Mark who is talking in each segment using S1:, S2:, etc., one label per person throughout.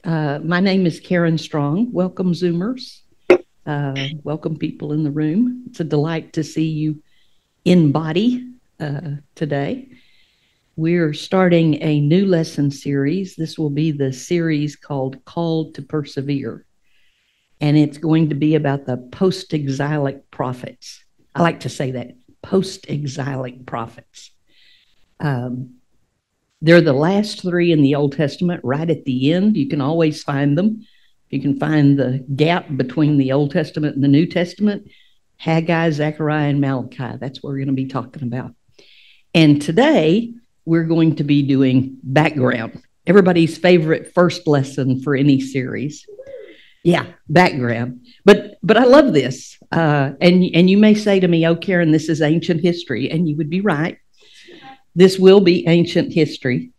S1: My name is Karen Strong. Welcome, Zoomers. Welcome, people in the room. It's a delight to see you in body today. We're starting a new lesson series. This will be the series called Called to Persevere. And it's going to be about the post-exilic prophets. I like to say that, post-exilic prophets. They're the last three in the Old Testament, right at the end. You can always find them. You can find the gap between the Old Testament and the New Testament. Haggai, Zechariah, and Malachi. That's what we're going to be talking about. And today, we're going to be doing background. Everybody's favorite first lesson for any series. Yeah, background. But I love this. And you may say to me, oh, Karen, this is ancient history. And you would be right. This will be ancient history,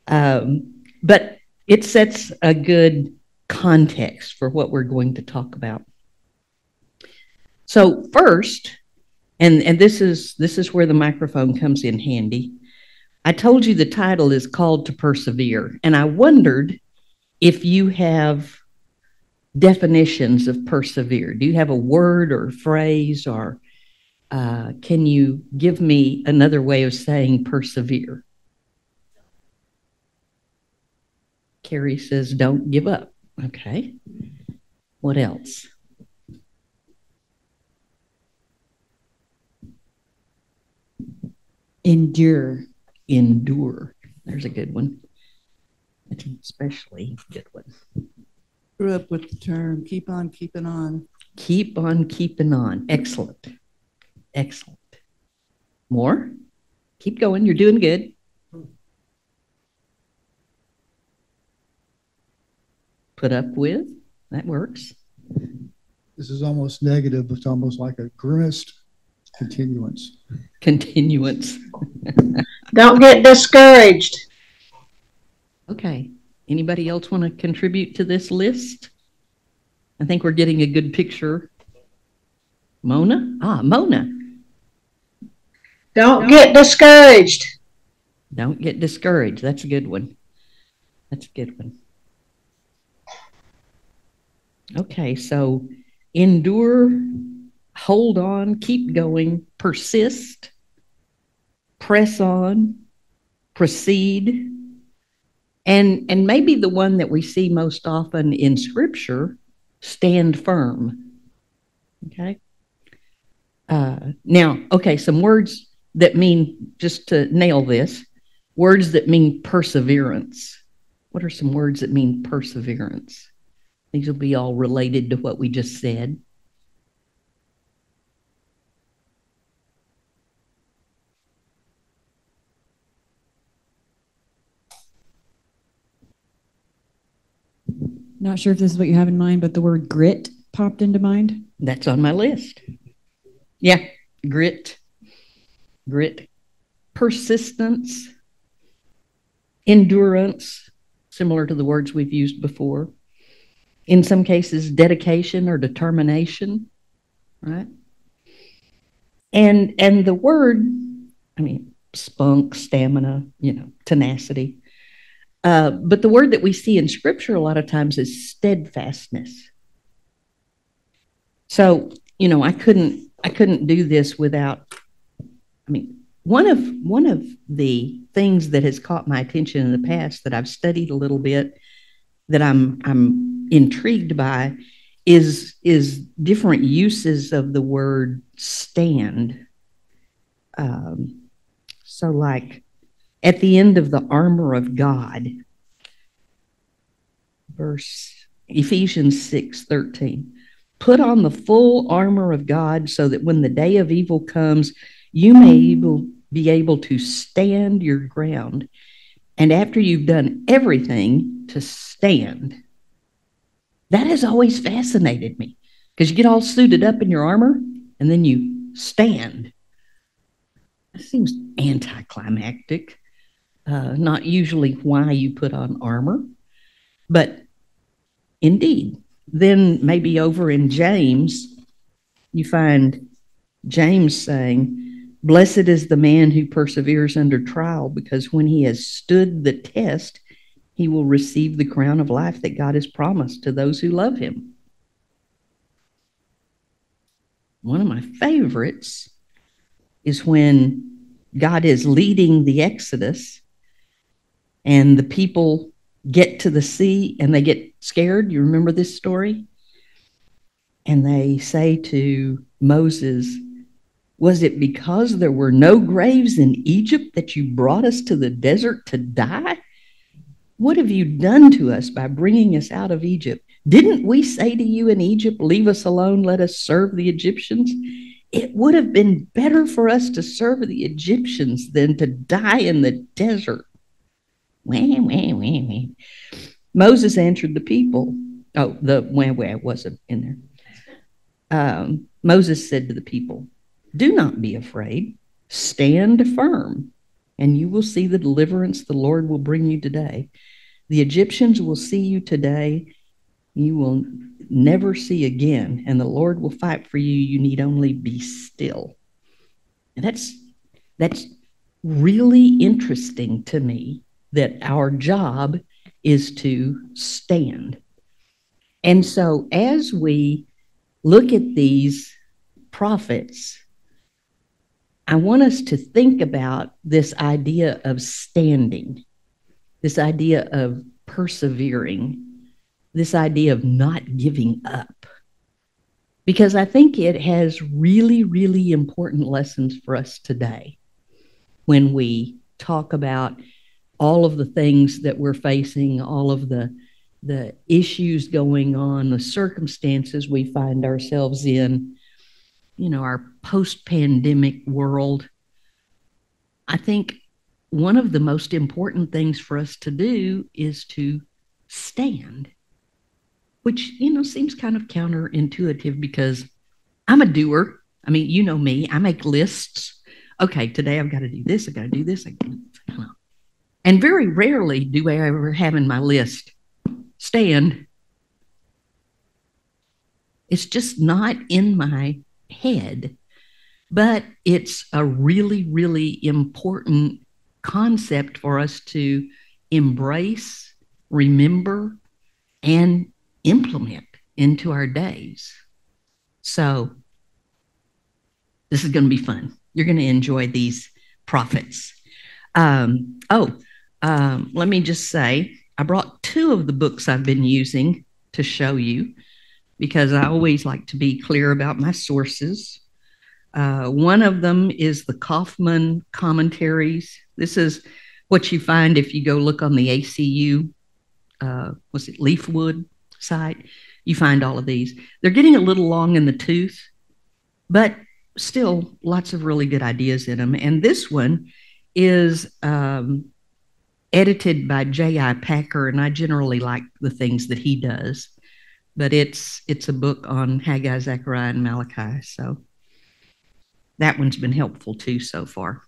S1: but it sets a good context for what we're going to talk about. So first, and this is where the microphone comes in handy. I told you the title is Called to Persevere, and I wondered if you have definitions of persevere. Do you have a word or phrase, or can you give me another way of saying persevere? Carrie says, don't give up. Okay. What else?
S2: Endure.
S1: Endure. There's a good one. That's an especially good one.
S2: Grew up with the term, keep on keeping on.
S1: Keep on keeping on. Excellent. Excellent. More? Keep going. You're doing good. Put up with. That works.
S3: This is almost negative. It's almost like a grimaced continuance.
S1: Continuance.
S4: Don't get discouraged.
S1: Okay. Anybody else want to contribute to this list? I think we're getting a good picture. Mona? Mona.
S4: Don't get discouraged.
S1: Don't get discouraged. That's a good one. That's a good one. Okay, so endure, hold on, keep going, persist, press on, proceed, and maybe the one that we see most often in Scripture, stand firm. Okay? Now, okay, some words that mean, just to nail this, words that mean perseverance. What are some words that mean perseverance? These will be all related to what we just said.
S2: Not sure if this is what you have in mind, but the word grit popped into mind.
S1: That's on my list. Yeah, grit. Persistence, endurance, similar to the words we've used before. In some cases, dedication or determination, right? And the word, spunk, stamina, tenacity. But the word that we see in Scripture a lot of times is steadfastness. So, I couldn't do this without, one of the things that has caught my attention in the past that I've studied a little bit, that I'm intrigued by, is different uses of the word stand. So like at the end of the armor of God, verse Ephesians 6:13, put on the full armor of God so that when the day of evil comes, you may be able to stand your ground. And after you've done everything, to stand. That has always fascinated me, because you get all suited up in your armor and then you stand. That seems anticlimactic. Not usually why you put on armor, but indeed. Then maybe over in James, you find James saying, blessed is the man who perseveres under trial, because when he has stood the test, he will receive the crown of life that God has promised to those who love him. One of my favorites is when God is leading the Exodus and the people get to the sea and they get scared. You remember this story? And they say to Moses, "Was it because there were no graves in Egypt that you brought us to the desert to die? What have you done to us by bringing us out of Egypt? Didn't we say to you in Egypt, 'Leave us alone, let us serve the Egyptians'? It would have been better for us to serve the Egyptians than to die in the desert." Wah, wah, wah, wah. Moses answered the people. Oh, the wah, wah wasn't in there. Moses said to the people, "Do not be afraid. Stand firm, and you will see the deliverance the Lord will bring you today. The Egyptians will see you today. You will never see again, and the Lord will fight for you. You need only be still." And that's really interesting to me, that our job is to stand. And so as we look at these prophets, I want us to think about this idea of standing, this idea of persevering, this idea of not giving up, because I think it has really, really important lessons for us today when we talk about all of the things that we're facing, all of the issues going on, the circumstances we find ourselves in, our post-pandemic world. I think one of the most important things for us to do is to stand, which, seems kind of counterintuitive because I'm a doer. I mean, you know me, I make lists. Okay, today I've got to do this, I've got to do this. And very rarely do I ever have in my list, stand. It's just not in my head, but it's a really, really important concept for us to embrace, remember, and implement into our days. So this is going to be fun. You're going to enjoy these prophets. Let me just say, I brought 2 of the books I've been using to show you, because I always like to be clear about my sources. One of them is the Kaufman commentaries. This is what you find if you go look on the ACU, Leafwood site. You find all of these. They're getting a little long in the tooth, but still lots of really good ideas in them. And this one is edited by J.I. Packer, and I generally like the things that he does. But it's a book on Haggai, Zechariah, and Malachi. So that one's been helpful too so far.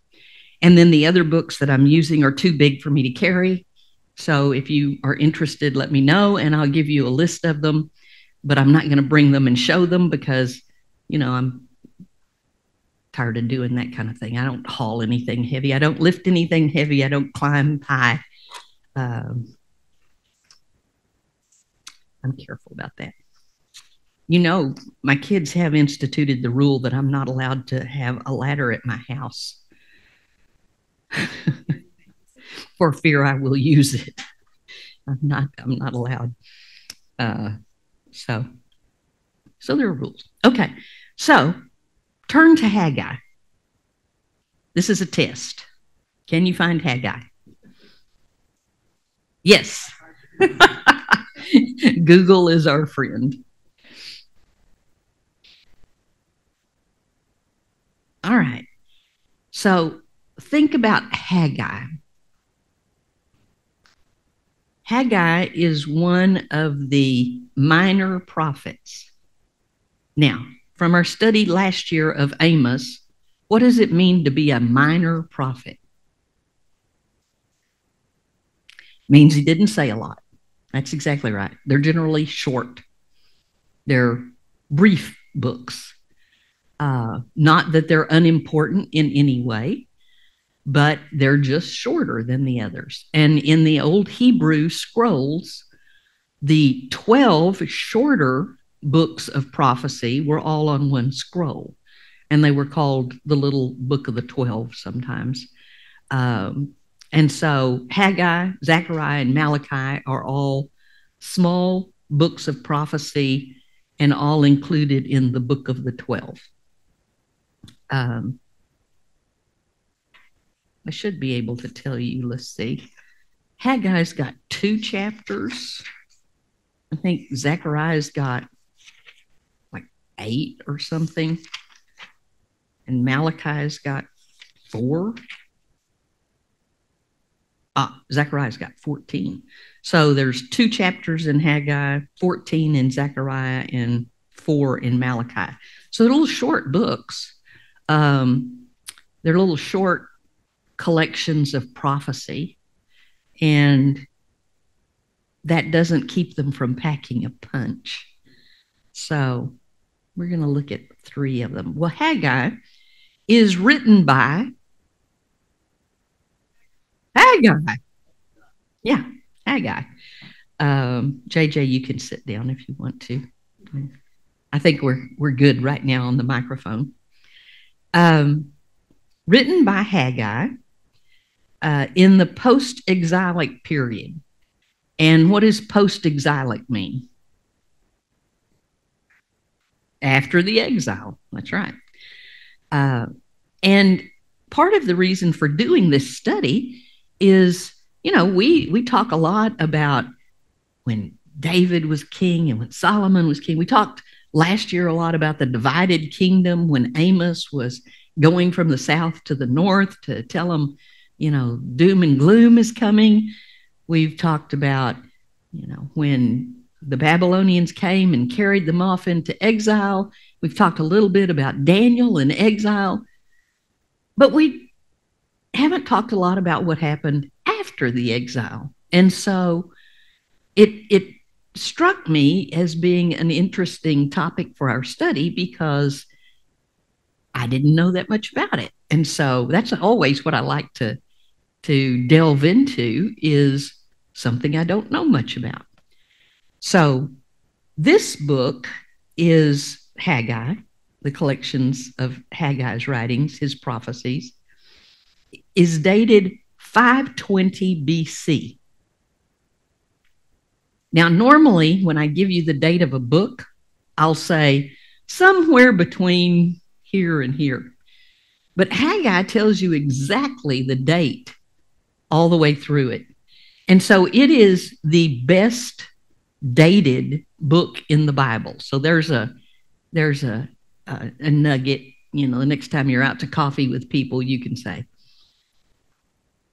S1: And then the other books that I'm using are too big for me to carry. So if you are interested, let me know, and I'll give you a list of them. But I'm not going to bring them and show them because, I'm tired of doing that kind of thing. I don't haul anything heavy. I don't lift anything heavy. I don't climb high. I'm careful about that. My kids have instituted the rule that I'm not allowed to have a ladder at my house for fear I will use it. I'm not allowed. So there are rules. Okay, so turn to Haggai. This is a test. Can you find Haggai? Yes. Google is our friend. All right. So think about Haggai. Haggai is one of the minor prophets. Now, from our study last year of Amos, what does it mean to be a minor prophet? It means he didn't say a lot. That's exactly right. They're generally short. They're brief books. Not that they're unimportant in any way, but they're just shorter than the others. And in the old Hebrew scrolls, the 12 shorter books of prophecy were all on one scroll, and they were called the little book of the 12 sometimes. And so Haggai, Zechariah, and Malachi are all small books of prophecy and all included in the book of the 12. I should be able to tell you, let's see. Haggai's got 2 chapters. I think Zechariah's got like 8 or something. And Malachi's got 4. Zechariah's got 14. So there's 2 chapters in Haggai, 14 in Zechariah, and 4 in Malachi. So they're little short books. They're little short collections of prophecy. And that doesn't keep them from packing a punch. So we're going to look at 3 of them. Well, Haggai is written by Haggai. Yeah, Haggai. JJ, you can sit down if you want to. I think we're good right now on the microphone. Written by Haggai in the post-exilic period. And what does post-exilic mean? After the exile. That's right. And part of the reason for doing this study is, you know, we talk a lot about when David was king and when Solomon was king. We talked last year a lot about the divided kingdom when Amos was going from the south to the north to tell them, you know, doom and gloom is coming. We've talked about, you know, when the Babylonians came and carried them off into exile. We've talked a little bit about Daniel in exile, but we haven't talked a lot about what happened after the exile. And so it struck me as being an interesting topic for our study because I didn't know that much about it. And so that's always what I like to delve into, is something I don't know much about. So this book is Haggai, the collections of Haggai's writings, his prophecies, is dated 520 BC. Now, normally when I give you the date of a book, I'll say somewhere between here and here. But Haggai tells you exactly the date all the way through it. And so it is the best dated book in the Bible. So there's a nugget, you know, the next time you're out to coffee with people, you can say,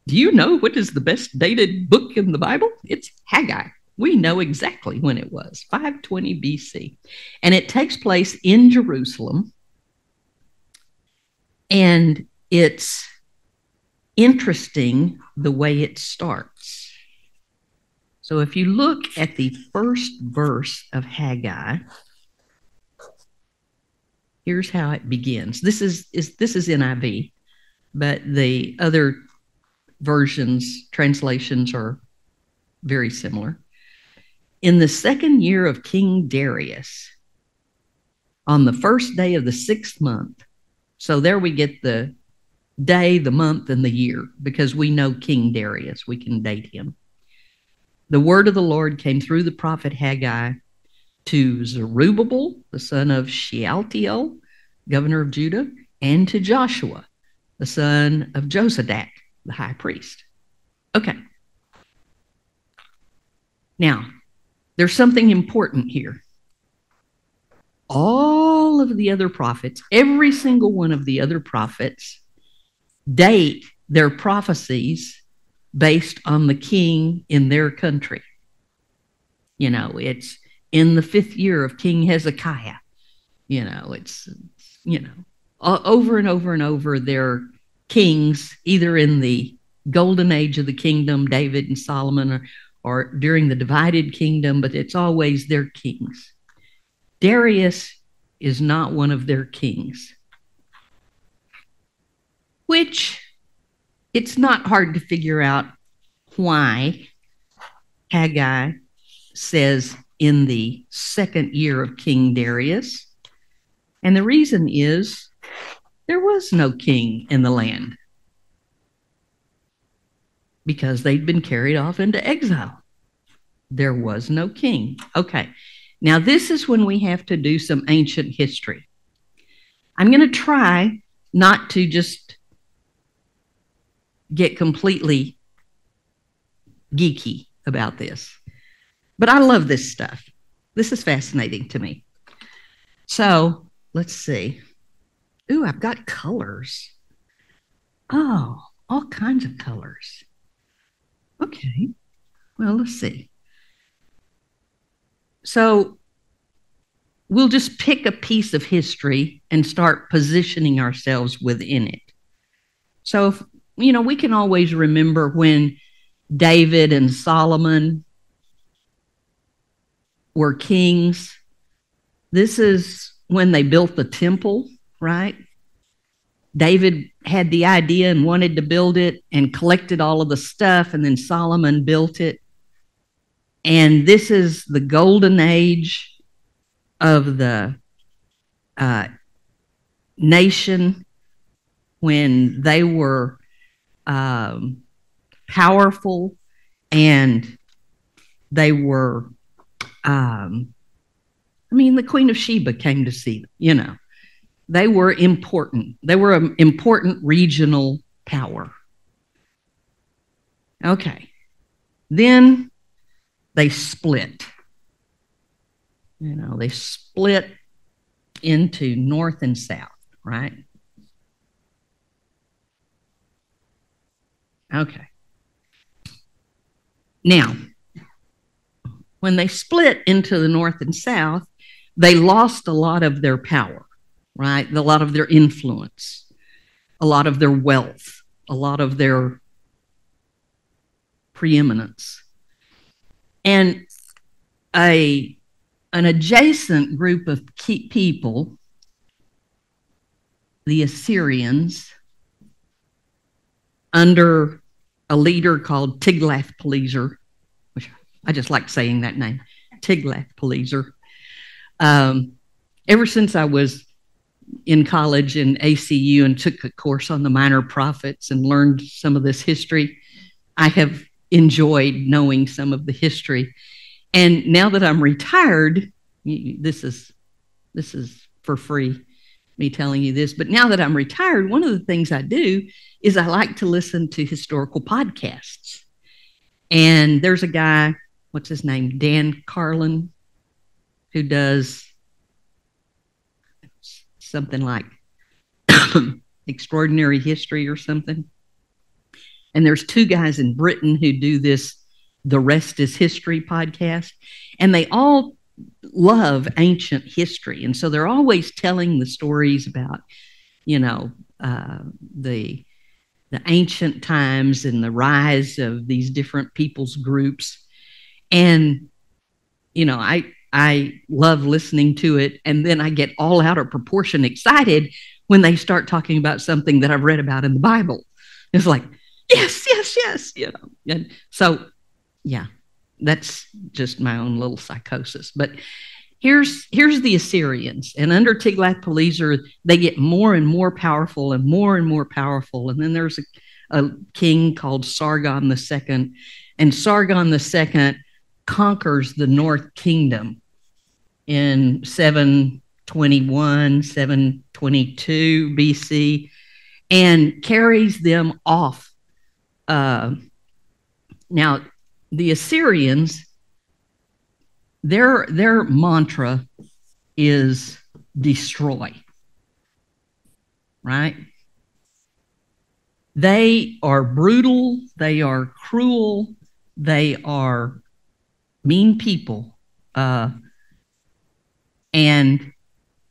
S1: do you know what is the best dated book in the Bible? It's Haggai. We know exactly when it was, 520 BC. And it takes place in Jerusalem. And it's interesting the way it starts. So if you look at the first verse of Haggai, here's how it begins. This is NIV, but the other versions, translations are very similar. In the 2nd year of King Darius, on the 1st day of the 6th month, so there we get the day, the month, and the year, because we know King Darius. We can date him. The word of the Lord came through the prophet Haggai to Zerubbabel, the son of Shealtiel, governor of Judah, and to Joshua, the son of Josadak, the high priest. Okay. Now, there's something important here. All of the other prophets, every single one of the other prophets, date their prophecies based on the king in their country. You know, it's in the 5th year of King Hezekiah. You know, it's, you know, over and over and over, they're kings either in the golden age of the kingdom, David and Solomon, or during the divided kingdom, but it's always their kings. Darius is not one of their kings, which it's not hard to figure out why Haggai says in the second year of King Darius. And the reason is there was no king in the land because they'd been carried off into exile. There was no king. Okay, now this is when we have to do some ancient history. I'm going to try not to just get completely geeky about this, but I love this stuff. This is fascinating to me. So let's see. Ooh, I've got colors. Oh, all kinds of colors. Okay, well, let's see. So we'll just pick a piece of history and start positioning ourselves within it. So, if, we can always remember when David and Solomon were kings. This is when they built the temple, right? David had the idea and wanted to build it and collected all of the stuff, and then Solomon built it. And this is the golden age of the nation when they were powerful, and they were, the Queen of Sheba came to see them, They were important. They were an important regional power. Okay. Then they split. They split into north and south, right? Okay. Now, when they split into the north and south, they lost a lot of their power, right? A lot of their influence, a lot of their wealth, a lot of their preeminence. And an adjacent group of people, the Assyrians, under a leader called Tiglath-Pileser, which I just like saying that name, Tiglath-Pileser. Ever since I was in college in ACU and took a course on the minor prophets and learned some of this history, I have enjoyed knowing some of the history. And now that I'm retired, this is for free, me telling you this, but now that I'm retired, one of the things I do is I like to listen to historical podcasts. And there's a guy, what's his name? Dan Carlin, who does something like Extraordinary History or something. And there's two guys in Britain who do this The Rest is History podcast. And they all love ancient history. And so they're always telling the stories about, the ancient times and the rise of these different people's groups. And, I love listening to it. And then I get all out of proportion excited when they start talking about something that I've read about in the Bible. It's like, yes. And so, yeah, that's just my own little psychosis. But here's the Assyrians. And under Tiglath-Pileser, they get more and more powerful and more powerful. And then there's a king called Sargon II. And Sargon II conquers the North Kingdom in 721, 722 BC, and carries them off. Now, the Assyrians, their mantra is destroy, right? They are brutal, they are cruel, they are mean people, and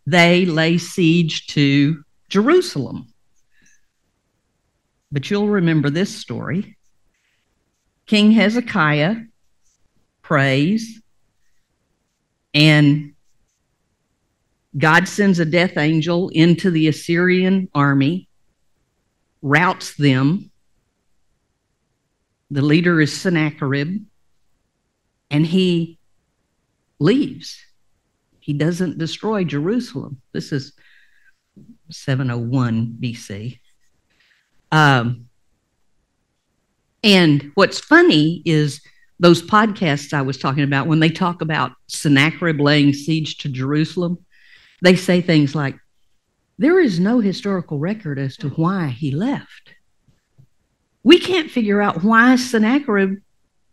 S1: they lay siege to Jerusalem. But you'll remember this story. King Hezekiah prays, and God sends a death angel into the Assyrian army, routs them, The leader is Sennacherib, and he leaves. He doesn't destroy Jerusalem. This is 701 BC. And what's funny is those podcasts I was talking about, when they talk about Sennacherib laying siege to Jerusalem, they say things like, there is no historical record as to why he left. We can't figure out why Sennacherib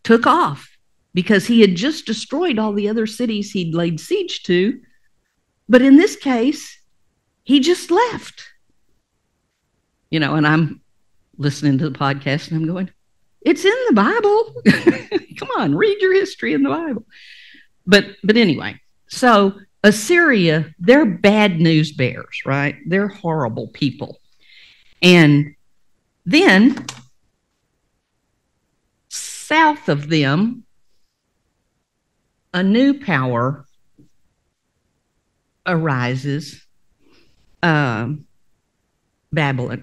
S1: took off, because he had just destroyed all the other cities he'd laid siege to. But in this case, he just left. You know, and I'm listening to the podcast and I'm going, it's in the Bible. Come on, read your history in the Bible. But anyway, so Assyria, they're bad news bears, right? They're horrible people. And then south of them, a new power arises, Babylon.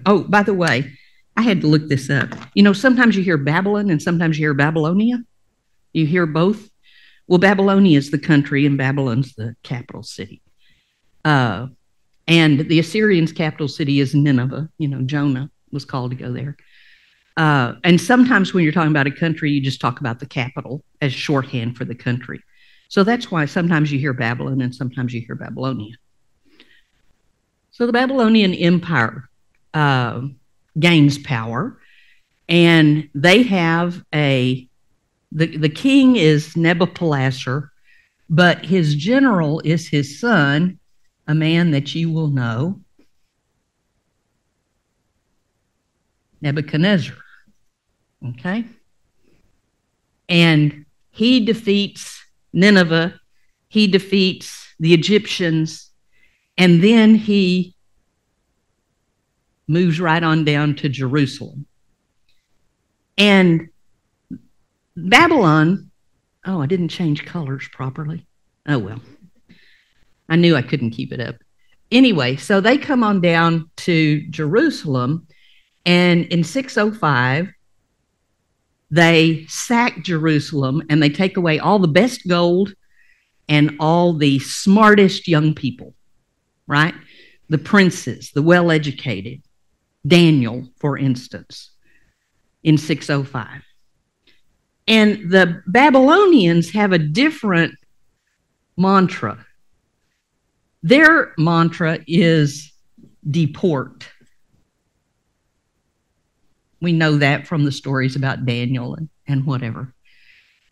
S1: Oh, by the way, I had to look this up. You know, sometimes you hear Babylon and sometimes you hear Babylonia. You hear both. Well, Babylonia is the country and Babylon's the capital city. And the Assyrians' capital city is Nineveh. You know, Jonah was called to go there. And sometimes when you're talking about a country, you just talk about the capital as shorthand for the country. So that's why sometimes you hear Babylon and sometimes you hear Babylonia. So the Babylonian Empire gains power, and they have the king is Nebuchadnezzar, but his general is his son, a man that you will know, Nebuchadnezzar. Okay? And he defeats Nineveh, he defeats the Egyptians, and then he moves right on down to Jerusalem. And Babylon, oh, I didn't change colors properly. Oh, well. I knew I couldn't keep it up. Anyway, so they come on down to Jerusalem, and in 605, they sack Jerusalem and they take away all the best gold and all the smartest young people, right? The princes, the well-educated, Daniel, for instance, in 605. And the Babylonians have a different mantra. Their mantra is deport. We know that from the stories about Daniel and whatever.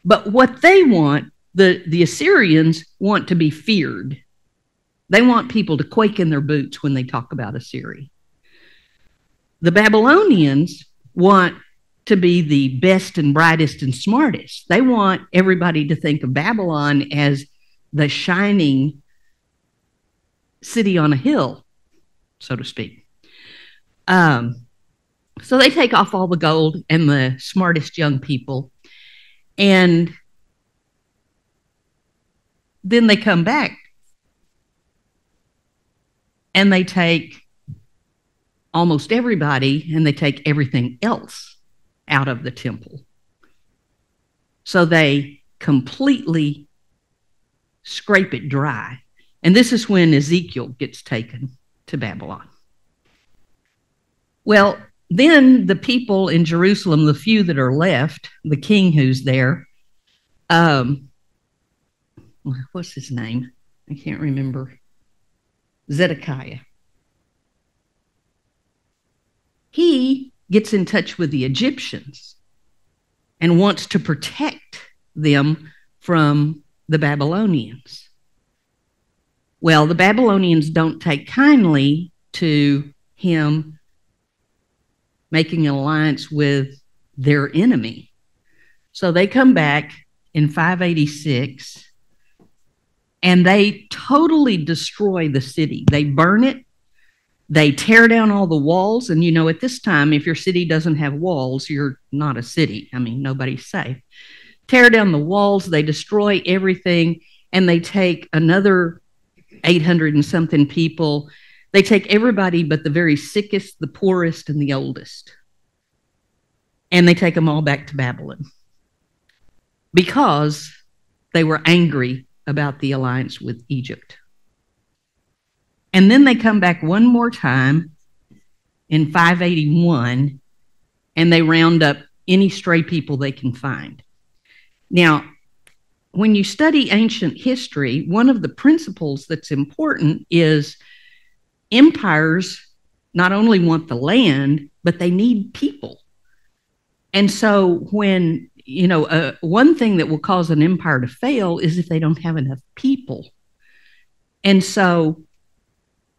S1: But what they want, the Assyrians want to be feared. They want people to quake in their boots when they talk about Assyria. The Babylonians want to be the best and brightest and smartest. They want everybody to think of Babylon as the shining city on a hill, so to speak. So they take off all the gold and the smartest young people, and then they come back and they take almost everybody and they take everything else out of the temple. So they completely scrape it dry. And this is when Ezekiel gets taken to Babylon. Well, then the people in Jerusalem, the few that are left, the king who's there, what's his name? I can't remember. Zechariah. He gets in touch with the Egyptians and wants to protect them from the Babylonians. Well, the Babylonians don't take kindly to him making an alliance with their enemy. So they come back in 586 and they totally destroy the city. They burn it. They tear down all the walls. And you know, at this time, if your city doesn't have walls, you're not a city. I mean, nobody's safe. Tear down the walls. They destroy everything. And they take another 800 and something people. They take everybody but the very sickest, the poorest, and the oldest. and they take them all back to Babylon because they were angry about the alliance with Egypt. And then they come back one more time in 581, and they round up any stray people they can find. Now, when you study ancient history, one of the principles that's important is empires not only want the land, but they need people. And so when, one thing that will cause an empire to fail is if they don't have enough people. And so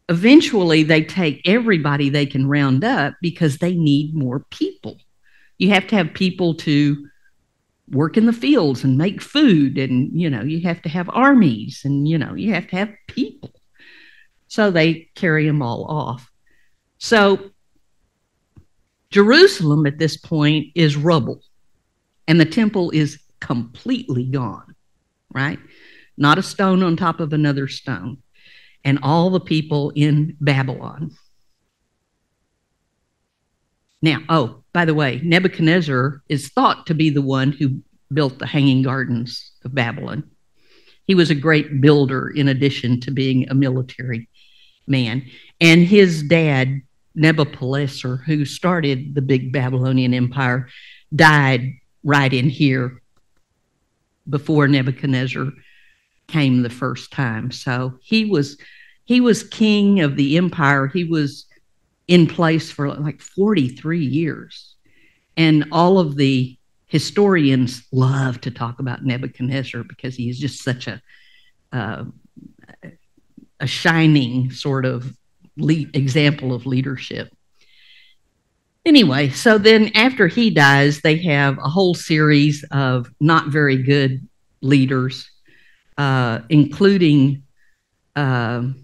S1: eventually they take everybody they can round up because they need more people. You have to have people to work in the fields and make food, and you have to have armies, and you have to have people. So they carry them all off. So Jerusalem at this point is rubble, and the temple is completely gone, right? Not a stone on top of another stone. And all the people in Babylon. Now, oh, by the way, Nebuchadnezzar is thought to be the one who built the Hanging Gardens of Babylon. He was a great builder in addition to being a military man. And his dad, Nebuchadnezzar, who started the big Babylonian Empire, died right in here before Nebuchadnezzar came the first time. So he was king of the empire. He was in place for like 43 years. And all of the historians love to talk about Nebuchadnezzar because he is just such a shining sort of example of leadership. Anyway, so then after he dies, they have a whole series of not very good leaders, including Nabonicus,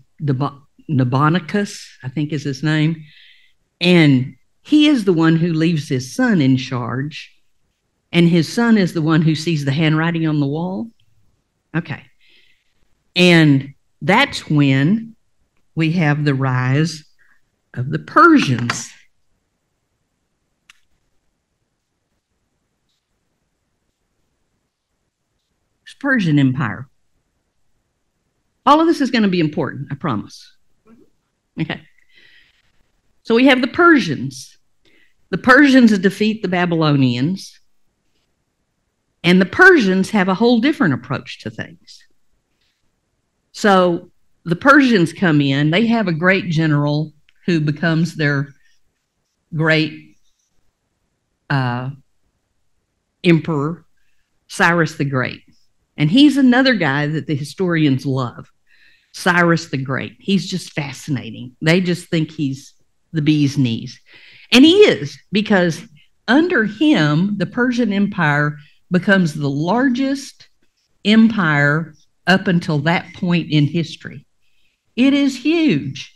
S1: I think is his name. And he is the one who leaves his son in charge. And his son is the one who sees the handwriting on the wall. Okay. And that's when we have the rise of the Persians. Persian Empire. All of this is going to be important, I promise. Okay. So we have the Persians. The Persians defeat the Babylonians, and the Persians have a whole different approach to things. So the Persians come in, they have a great general who becomes their great emperor, Cyrus the Great. And he's another guy that the historians love, Cyrus the Great. He's just fascinating. They just think he's the bee's knees. And he is, because under him, the Persian Empire becomes the largest empire up until that point in history. It is huge.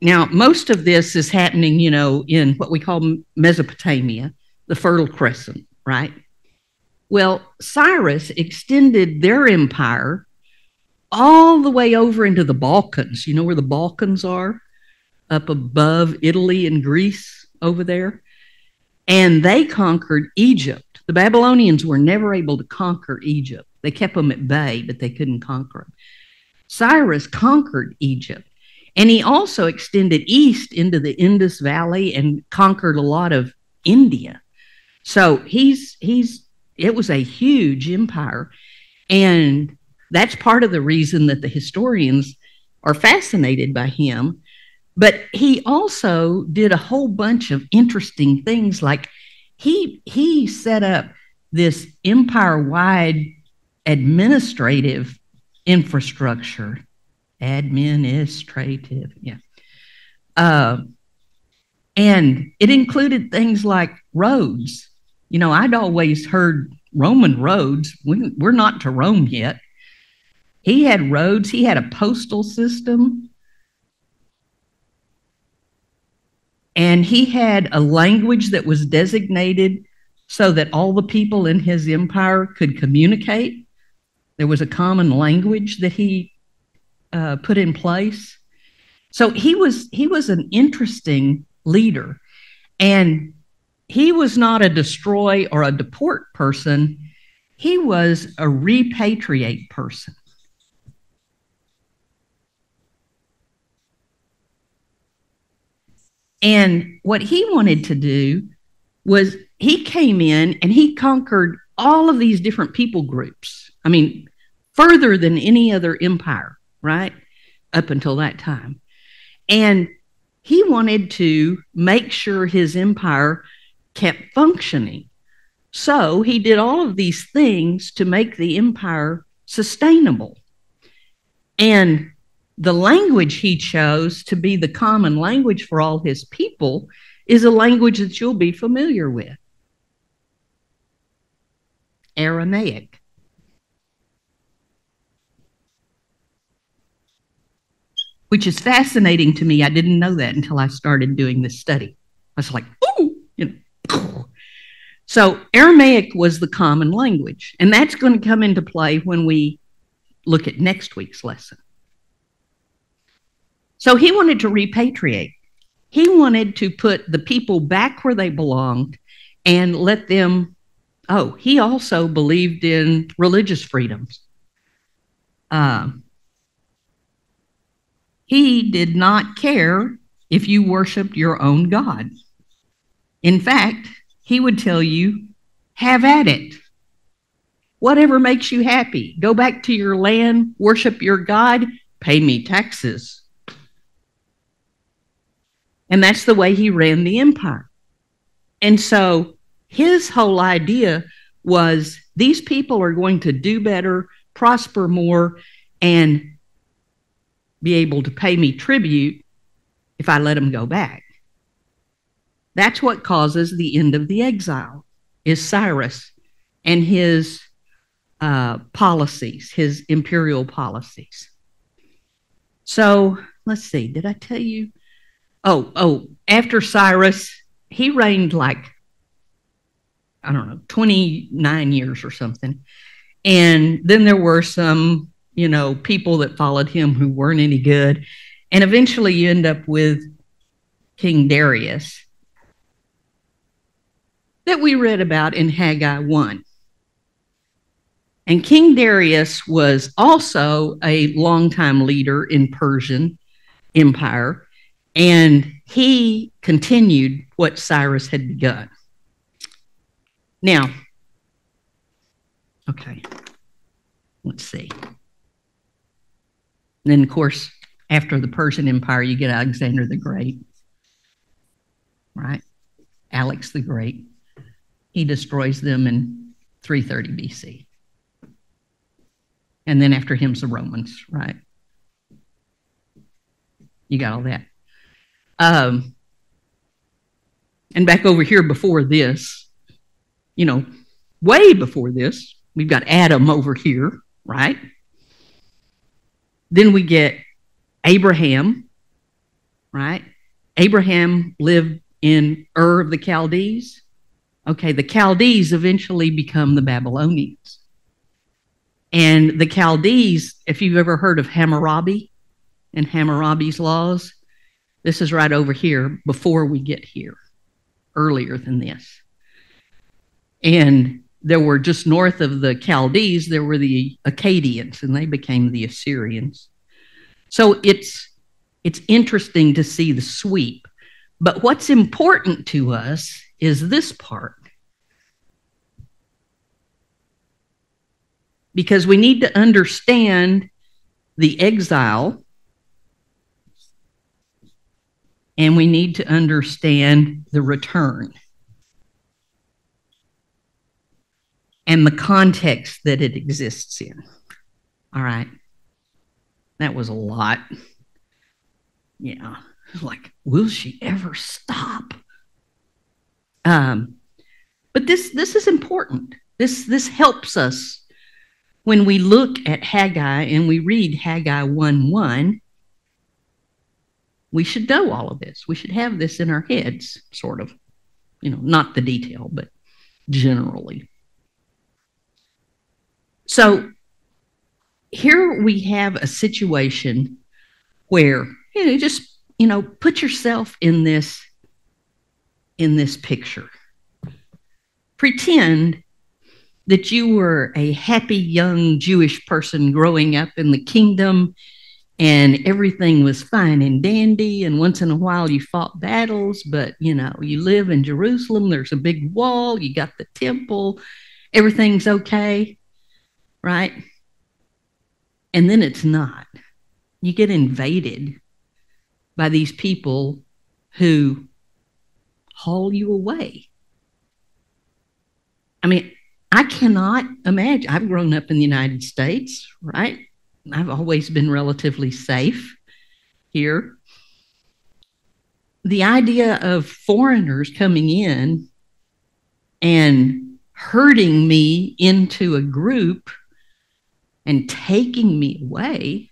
S1: Now, most of this is happening, in what we call Mesopotamia, the Fertile Crescent, right? Well, Cyrus extended their empire all the way over into the Balkans. You know where the Balkans are? Up above Italy and Greece over there. And they conquered Egypt. The Babylonians were never able to conquer Egypt. They kept them at bay, but they couldn't conquer them. Cyrus conquered Egypt. And he also extended east into the Indus Valley and conquered a lot of India. So it was a huge empire. And that's part of the reason that the historians are fascinated by him. But he also did a whole bunch of interesting things, like he set up this empire-wide administrative infrastructure. Administrative, yeah. And it included things like roads. I'd always heard Roman roads. We're not to Rome yet. He had roads. He had a postal system. And he had a language that was designated so that all the people in his empire could communicate. There was a common language that he put in place. So he was an interesting leader. And he was not a destroy or a deport person. He was a repatriate person. And what he wanted to do was he came in and he conquered all of these different people groups. I mean, further than any other empire, right? Up until that time. And he wanted to make sure his empire kept functioning. So he did all of these things to make the empire sustainable. And the language he chose to be the common language for all his people is a language that you'll be familiar with. Aramaic. Which is fascinating to me. I didn't know that until I started doing this study. I was like, ooh, you know. So Aramaic was the common language, and that's going to come into play when we look at next week's lesson. So he wanted to repatriate. He wanted to put the people back where they belonged and let them, he also believed in religious freedoms. He did not care if you worshiped your own God. In fact, he would tell you, have at it. Whatever makes you happy. Go back to your land, worship your God, pay me taxes. And that's the way he ran the empire. And so his whole idea was these people are going to do better, prosper more, and be able to pay me tribute if I let them go back. That's what causes the end of the exile, is Cyrus and his policies, his imperial policies. So let's see, did I tell you? After Cyrus, he reigned like, 29 years or something. And then there were some, people that followed him who weren't any good. And eventually you end up with King Darius that we read about in Haggai 1. And King Darius was also a longtime leader in Persian Empire, and he continued what Cyrus had begun. Now, okay, let's see. And then, of course, after the Persian Empire, you get Alexander the Great, right? Alex the Great. He destroys them in 330 BC. And then after him's the Romans, right? You got all that. And back over here before this, way before this, we've got Adam over here, right? Then we get Abraham, right? Abraham lived in Ur of the Chaldees. Okay, the Chaldees eventually become the Babylonians. And the Chaldees, if you've ever heard of Hammurabi and Hammurabi's laws, this is right over here before we get here, earlier than this. And there were just north of the Chaldees, there were the Akkadians, and they became the Assyrians. So it's interesting to see the sweep. But what's important to us is this part. Because we need to understand the exile, and we need to understand the return and the context that it exists in. All right. That was a lot. Yeah. Like, will she ever stop? But this is important. This helps us when we look at Haggai and we read Haggai 1:1. We should know all of this. We should have this in our heads, sort of. Not the detail, but generally. So here we have a situation where just put yourself in this picture. pretend that you were a happy young Jewish person growing up in the kingdom and everything was fine and dandy. And once in a while you fought battles, but you live in Jerusalem, there's a big wall, you got the temple, everything's okay, right? And then it's not. You get invaded by these people who haul you away. I mean, I cannot imagine. I've grown up in the United States, right? I've always been relatively safe here. The idea of foreigners coming in and herding me into a group and taking me away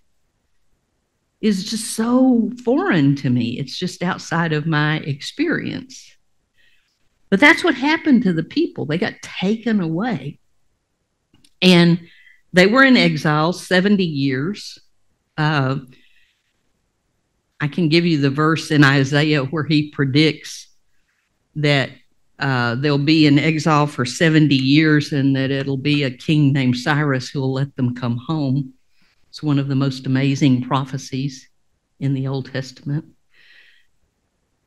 S1: is just so foreign to me. It's just outside of my experience. But that's what happened to the people. They got taken away. And they were in exile 70 years. I can give you the verse in Isaiah where he predicts that they'll be in exile for 70 years and that it'll be a king named Cyrus who will let them come home. It's one of the most amazing prophecies in the Old Testament.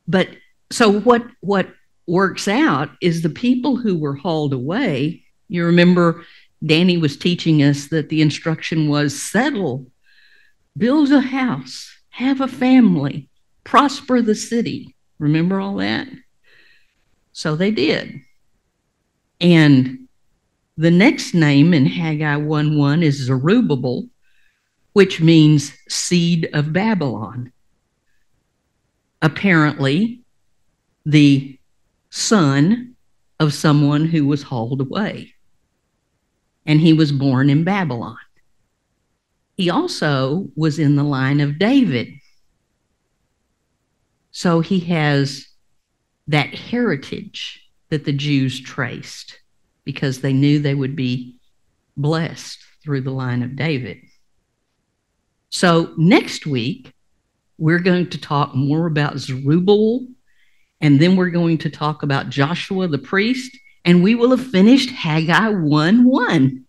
S1: But so what works out is the people who were hauled away. You remember Danny was teaching us that the instruction was settle, build a house, have a family, prosper the city. Remember all that? So they did. And the next name in Haggai 1:1 is Zerubbabel, which means seed of Babylon. Apparently, the son of someone who was hauled away. And he was born in Babylon. He also was in the line of David. So he has that heritage that the Jews traced because they knew they would be blessed through the line of David. So next week, we're going to talk more about Zerubbabel, and then we're going to talk about Joshua the priest, and we will have finished Haggai 1:1.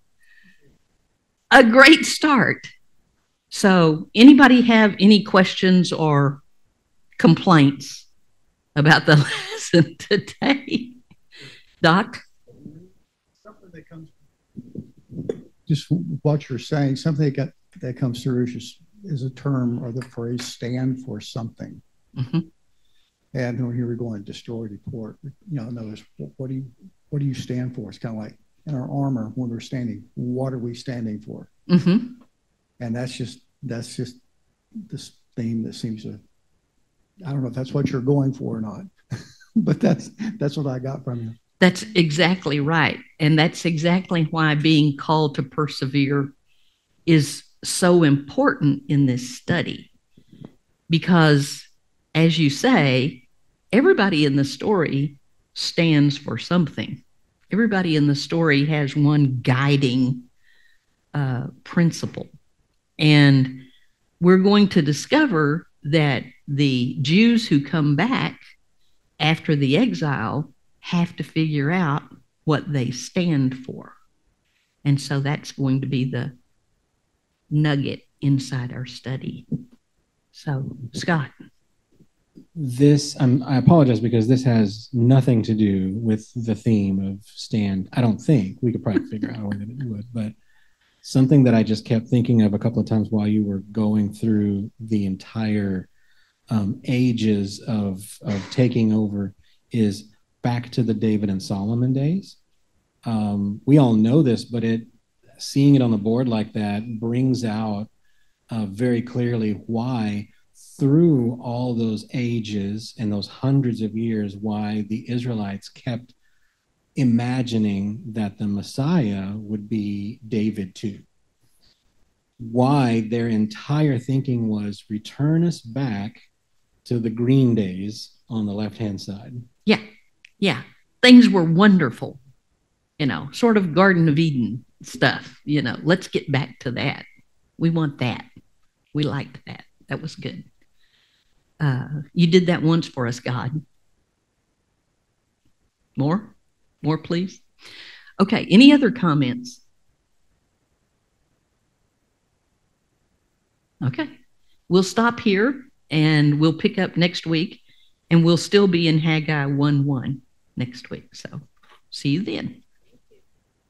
S1: A great start. So anybody have any questions or complaints about the lesson today? Doc?
S3: Something that comes, just what you're saying, something that comes through is a term or the phrase stand for something.
S1: Mm-hmm.
S3: And when you were going to destroy, report, notice what do you stand for? It's kind of like in our armor when we're standing, what are we standing for?
S1: Mm-hmm.
S3: And that's just this theme that seems to, I don't know if that's what you're going for or not, but that's what I got from you.
S1: That's exactly right. And that's exactly why being called to persevere is so important in this study. Because, as you say, everybody in the story stands for something. Everybody in the story has one guiding principle. And we're going to discover that the Jews who come back after the exile have to figure out what they stand for. And so that's going to be the nugget inside our study. So, Scott.
S5: I apologize because this has nothing to do with the theme of stand. I don't think. We could probably figure out a way that it would, but something that I just kept thinking of a couple of times while you were going through the entire ages of taking over is back to the David and Solomon days. We all know this, but seeing it on the board like that brings out very clearly why through all those ages and those hundreds of years, why the Israelites kept imagining that the Messiah would be David too. Why their entire thinking was return us back to the green days on the left-hand side.
S1: Yeah. Things were wonderful, sort of Garden of Eden stuff, let's get back to that. We want that. We liked that. That was good. You did that once for us, God. More, please. Okay, any other comments? Okay, we'll stop here and we'll pick up next week, and we'll still be in Haggai 1:1 next week. So see you then.